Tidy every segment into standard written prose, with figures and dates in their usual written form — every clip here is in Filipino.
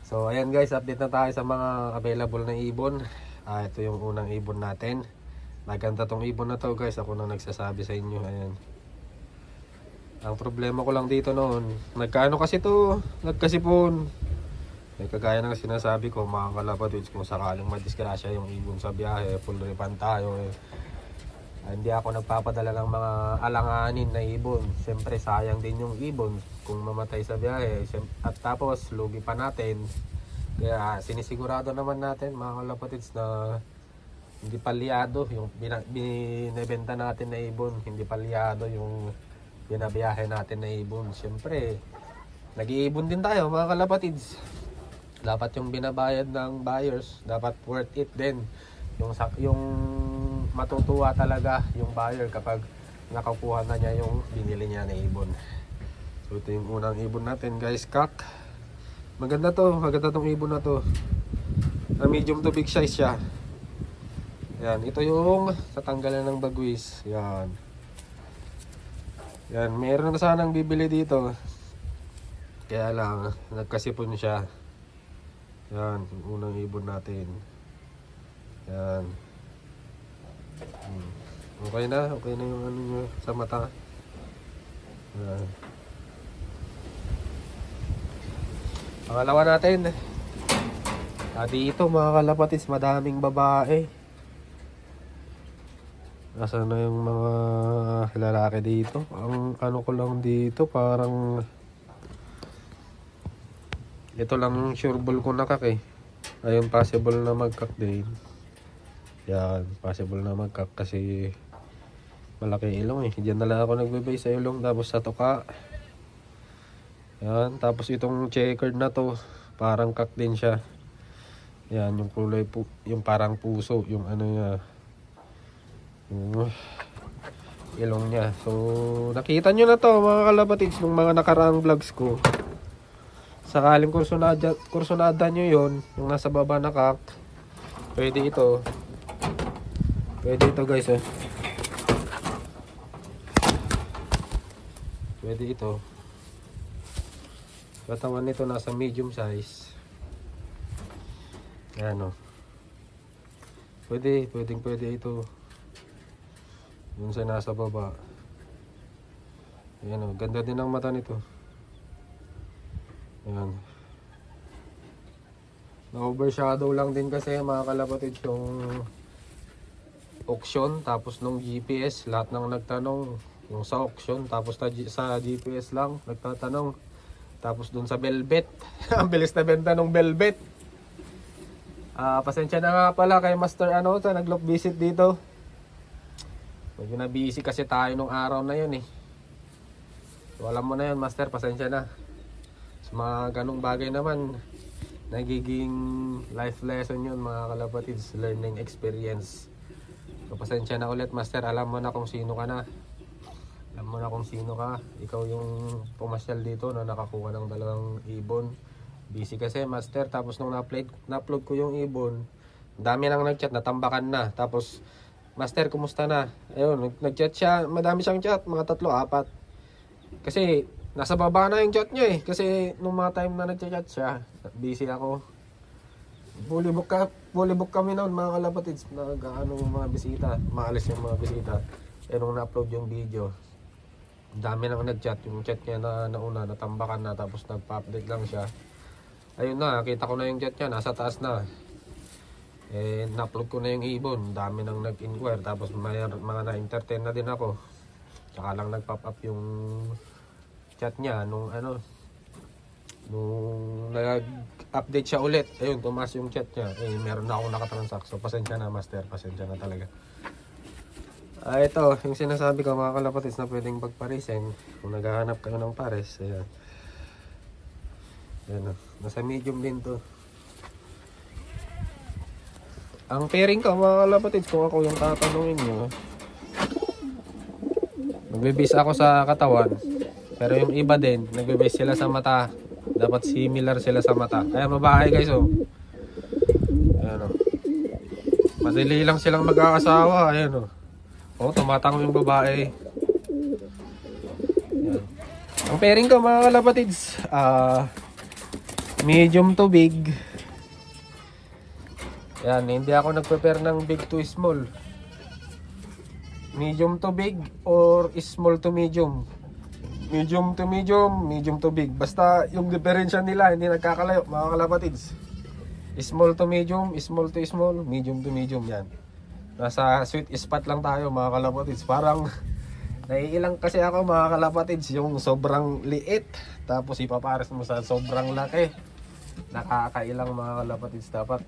So ayan guys, update na tayo sa mga available na ibon. Ito yung unang ibon natin. Maganda tong ibon na to guys, ako na nagsasabi sa inyo. Ayan. Ang problema ko lang dito noon, nagkaano kasi to, nagkasipon. May kagaya ng sinasabi ko mga kalapatids, kung sakaling madisgrasya yung ibon sa biyahe, full refund tayo hindi ako nagpapadala ng mga alanganin na ibon. Siyempre sayang din yung ibon kung mamatay sa biyahe. At tapos lugi pa natin. Kaya sinisigurado naman natin mga kalapatids na hindi palyado yung binibenta natin na ibon. Hindi palyado yung binabiyahe natin na ibon. Siyempre nag-iibon din tayo mga kalapatids. Dapat yung binabayad ng buyers, dapat worth it din. Yung matutuwa talaga yung buyer kapag nakakuha na niya yung binili niya na ibon. So ito yung unang ibon natin guys, cock. Maganda tong ibon na to. Medium to big size siya. Yan, ito yung tatanggalan ng bagwis. Yan. Yan, meron na sanang bibili dito. Kaya lang nagkasipon siya. Yan, yung unang ibon natin. Yan. Okay na yung ano nyo sa mata. Yan. Pangalawa natin. Dito mga kalapatids, madaming babae. Nasaan na yung mga lalaki dito? Ang ano ko lang dito, parang ito lang sure ball ko nakak eh. Ayun, possible na magkak din. Yan, possible na magkak kasi malaki ilong eh. Diyan na lang ako nagbibay sa ilong, tapos sa tuka. Yan, tapos itong checkered na to, parang kak din siya. Yan, yung kulay yung parang puso, yung ano niya, yung ilong niya. So nakita nyo na to mga kalapatids nung mga nakaraang vlogs ko. Sakaling kursunada nyo yon, yung nasa baba na kak, pwede ito guys eh. Pwede ito. Katawan nito nasa medium size. Ayan o. Pwede ito. Yung sa nasa baba. Ayan o. Ganda din ang mata nito. Ayan. Na-overshadow lang din kasi mga kalapatids yung auction. Tapos nung GPS, lahat ng nagtanong yung sa auction. Tapos sa GPS lang nagtatanong. Tapos dun sa velvet. Ang bilis na benta ng velvet. Pasensya na nga pala kay Master sa nag-look visit dito. Medyo na busy kasi tayo nung araw na yun eh. So alam mo na yun Master, pasensya na. Sa mga ganong bagay naman, nagiging life lesson yun mga kalapatids, learning experience. So pasensya na ulit Master, alam mo na kung sino ka na. Alam mo na kung sino ka. Ikaw yung pumasyal dito na nakakuha ng dalawang ibon. Busy kasi Master, tapos nung na-upload ko yung ibon, dami nang nag-chat, natambakan na. Tapos Master, kumusta na? Ayun, nag-chat siya, madami siyang chat, mga 3-4. Kasi nasa baba na yung chat niya eh. Kasi nung mga time na nag-chat siya, busy ako. Fully book kami noon mga kalapatids. Mga bisita, maalis yung mga bisita. Nung na-upload yung video, dami nang nag-chat. Yung chat niya na nauna, natambakan na, tapos nagpa-update lang siya. Ayun na, kita ko na yung chat niya, nasa taas na. Na-upload ko na yung ibon, dami nang nag-inquire, tapos mga na-entertain na din ako. Tsaka lang nag-pop up yung chat niya nung nag-update siya ulit. Ayun, tumaas yung chat niya. Meron na ako nakatransact. So pasensya na Master, pasensya na talaga. Ito, yung sinasabi ko mga kalapatids na pwedeng pagparisin kung naghahanap kayo ng pares. Ayan. Ayan, nasa medium din to. Ang pairing ko mga kalapatids, kung ako yung tatanungin nyo, nagbe-base ako sa katawan, pero yung iba din nagbe-base sila sa mata. Dapat similar sila sa mata. Kaya babae guys oh. Ayan oh. Madali lang silang mag-aasawa. Ayan oh. Oh, tumatang yung babae. Ayan. Ang pairing ko mga kalapatids, medium to big. Yan, hindi ako nag-prepare ng big to small. Medium to big or small to medium. Medium to medium, medium to big. Basta yung diferensya nila hindi nagkakalayo mga kalapatids. Small to medium, small to small, medium to medium yan. Nasa sweet spot lang tayo mga kalapatids. Parang naiilang kasi ako mga kalapatids yung sobrang liit tapos ipapares mo sa sobrang laki. Nakakailang mga kalapatids. Dapat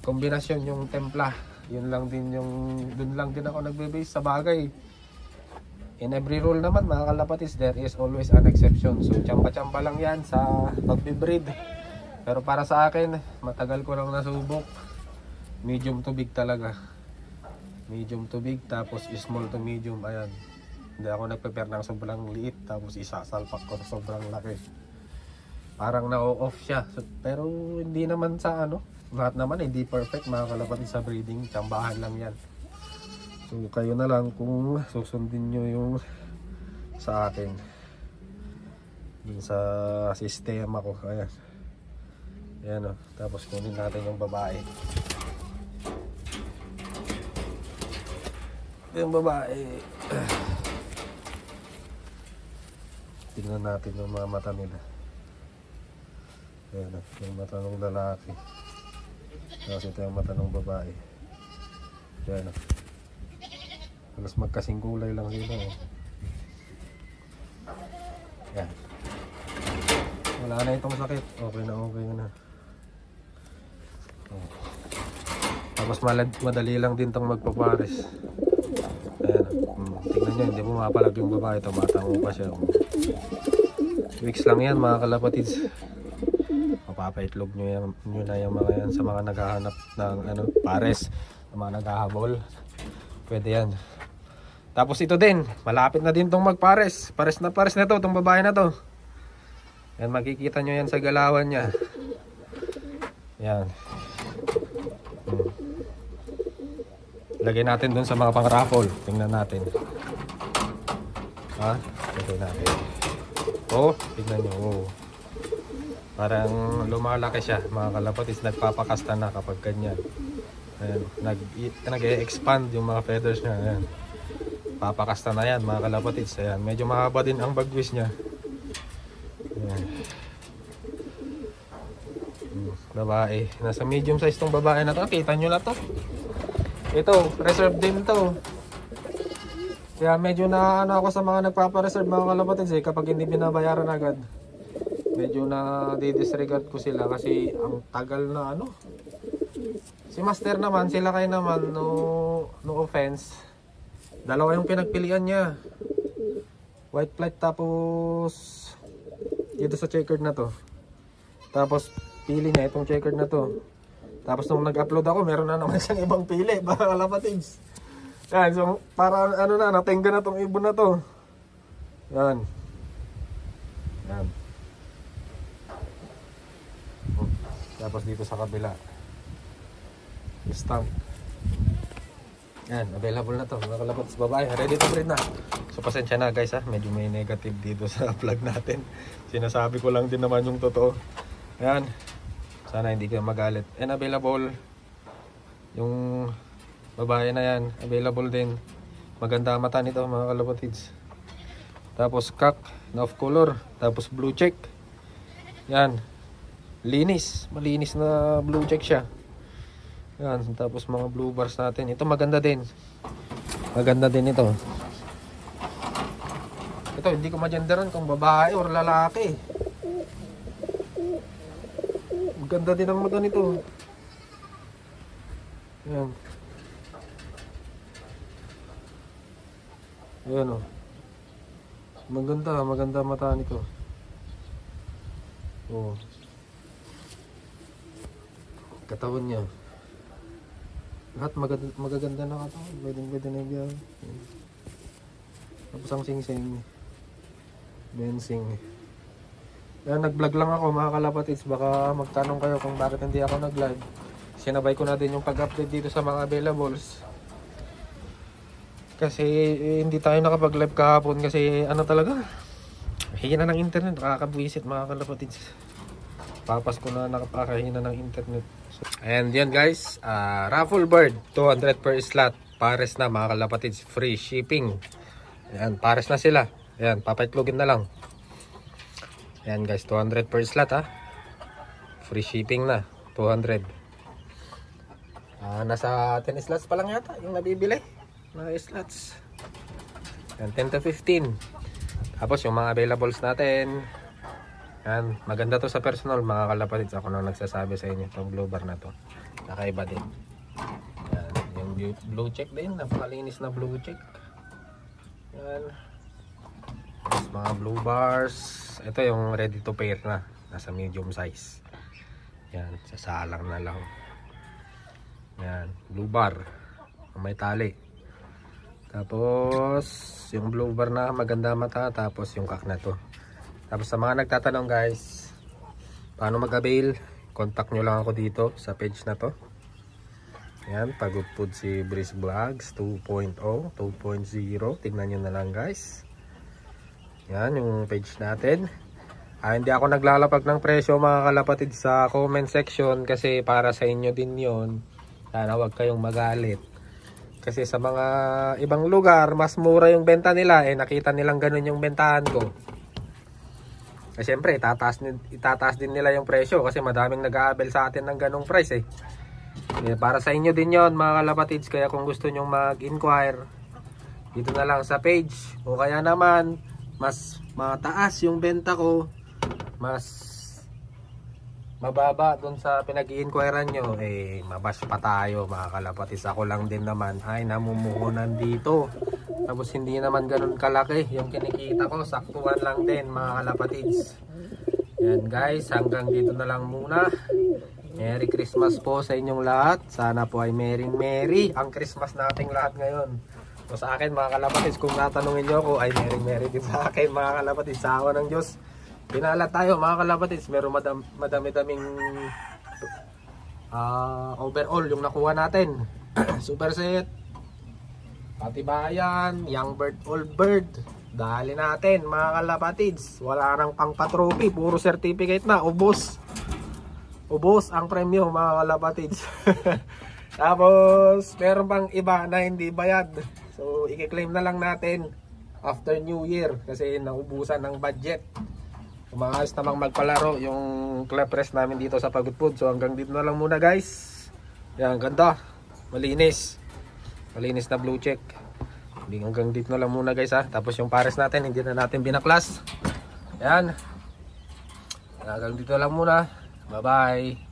kombinasyon yung templa. Yun lang din yung dun lang din ako nagbe-base sa bagay. In every rule naman mga kalapatids, there is always an exception. So tsamba-tsamba lang yan sa pagbe-breed. Pero para sa akin, matagal ko lang nasubok. Medium to big talaga. Medium to big tapos small to medium. Ayan. Hindi ako nagprepare ng sobrang liit tapos isasalpak ko sa sobrang laki. Parang na-off siya. So, pero hindi naman sa ano. Lahat naman hindi perfect mga kalapatids sa breeding. Tsambahan lang yan. So kayo na lang kung susundin nyo yung sa akin dun sa sistema ko. Ayan. Ayan o. Tapos kunin natin yung babae. Yung babae. Tingnan natin yung mga mata nila. Ayan o. Yung mata ng lalaki. Tapos ito yung mata ng babae. Ayan o. Halos magkasing kulay lang sila eh. Yan. Wala na itong sakit. Okay na oh. Tapos madali lang din itong magpapares. Ayan. Tingnan nyo, hindi pumapalag yung babae. Tumatango pa siya. Weeks lang yan mga kalapatids. Mapapaitlog nyo na yung mga yan sa mga naghahanap ng ano, pares. Sa mga naghahabol. Pwede yan. Tapos ito din, malapit na din tong magpares. Pares na to, tong babae na to. Yan, makikita nyo yan sa galawan niya. Yan. Lagay natin dun sa mga pang-raffle. Tingnan natin. Ha? Lagay natin. Oh, tingnan nyo. Oh. Parang lumalaki siya. Mga kalapatids, nagpapakasta na kapag ganyan. Ayan, nag-e-expand yung mga feathers niya. Ayan. Papakasta na yan mga kalapatids. Ayan, medyo mahaba din ang bagwis niya. Ayan. Babae. Nasa medium size tong babae na to. Kita nyo na to. Ito, reserve din to. Kaya medyo na ano ako sa mga nagpapa-reserve mga kalapatids eh. Kapag hindi binabayaran agad, medyo na di-disregard ko sila. Kasi ang tagal na ano. Si Master naman, sila kayo naman, no offense. Dalawa yung pinagpilian niya. White flight tapos dito sa checkered na to. Tapos pili niya itong checkered na to. Tapos nung nag-upload ako, meron na naman siyang ibang pili. Baka kalapatids. Yan, so para ano na, natingga na tong ibon na to. Yan. Yan. Tapos dito sa kabila. Stamp. Yan, available na to. Mga kalapatids babae, ready to breed na. So pasensya na guys ha, medyo may negative dito sa vlog natin. Sinasabi ko lang din naman yung totoo. Yan. Sana hindi kayo magalit. And available yung babae na yan. Available din. Maganda ang mata nito mga kalapatids. Tapos cock na off color. Tapos blue check. Yan. Linis. Malinis na blue check siya. Yan, tapos mga blue bars natin. Ito maganda din. Maganda din ito. Ito, hindi ko ma-genderan kung babae or lalaki. Maganda din ang mata nito. Yan. Ayan o. Maganda mata nito. Oh. Katawan niya. Lahat magaganda na katawan. Pwede na yan. Tapos ang sing-sing. Bensing. Yan, nag-vlog lang ako mga kalapatids. Baka magtanong kayo kung bakit hindi ako nag-live. Sinabay ko na din yung pag-update dito sa mga availables. Kasi hindi tayo nakapag-live kahapon kasi ano talaga. Hina ng internet. Nakakabwisit mga kalapatids. Papas ko na nakapakahina ng internet. So, and yan guys, raffle bird, 200 per slot. Pares na mga kalapatids, free shipping. Ayan, pares na sila. Ayan, papaitlogin na lang. Ayan guys, 200 per slot ha. Free shipping na, 200. Nasa 10 slots pa lang yata yung nabibili na slots. Ayan, 10 to 15. Tapos yung mga availables natin. Ayan, maganda to sa personal mga kalapatids. Ako na nagsasabi sa inyo, itong blue bar na to kakaiba din. Ayan, yung blue check din, napakalinis na blue check. Ayan, tapos mga blue bars. Ito yung ready to pair na, nasa medium size. Ayan, sasalang na lang. Ayan, blue bar may tali. Tapos yung blue bar na maganda mata. Tapos yung kak na to. Tapos sa mga nagtatanong guys, paano mag-avail, contact nyo lang ako dito sa page na to. Ayan, Pagod Food si Breeze Vlogs 2.0, 2.0. Tignan nyo na lang guys. Ayan yung page natin. Hindi ako naglalapag ng presyo mga kalapatid sa comment section kasi para sa inyo din yon. Sana huwag kayong magalit. Kasi sa mga ibang lugar, mas mura yung benta nila. Nakita nilang ganun yung bentahan ko. Siyempre, itataas din nila yung presyo kasi madaming nag-aabel sa atin ng ganung price Para sa inyo din yon mga kalapatids. Kaya kung gusto nyong mag-inquire, dito na lang sa page. O kaya naman, mas mataas yung benta ko, mas mababa dun sa pinag-i-inquirean nyo, mabash pa tayo mga kalapatids. Ako lang din naman ay namumuhunan dito. Tapos hindi naman ganun kalaki yung kinikita ko, saktuhan lang din mga kalapatids. Yan guys, hanggang dito na lang muna. Merry Christmas po sa inyong lahat. Sana po ay merry ang Christmas nating lahat ngayon. So sa akin mga kalapatids, kung natanungin nyo ako, ay merry din sa akin mga kalapatids. Sa awa ng Diyos, pinala tayo mga kalapatids. Meron madami-daming overall yung nakuha natin. Super set, Patibayan, Young Bird, Old Bird. Dali natin mga kalapatids. Wala nang pangpa-trophy, puro certificate na. Ubos ang premyo mga kalapatids. Tapos meron pang iba na hindi bayad. So i-claim na lang natin after New Year kasi naubusan ng budget. Umaayos namang magpalaro yung club press namin dito sa Pagod Food. So hanggang dito na lang muna guys. Yan, ganda, malinis na blue check. Hanggang dito na lang muna guys ha. Tapos yung pares natin hindi na natin binaklas. Yan, hanggang dito lang muna. Bye bye.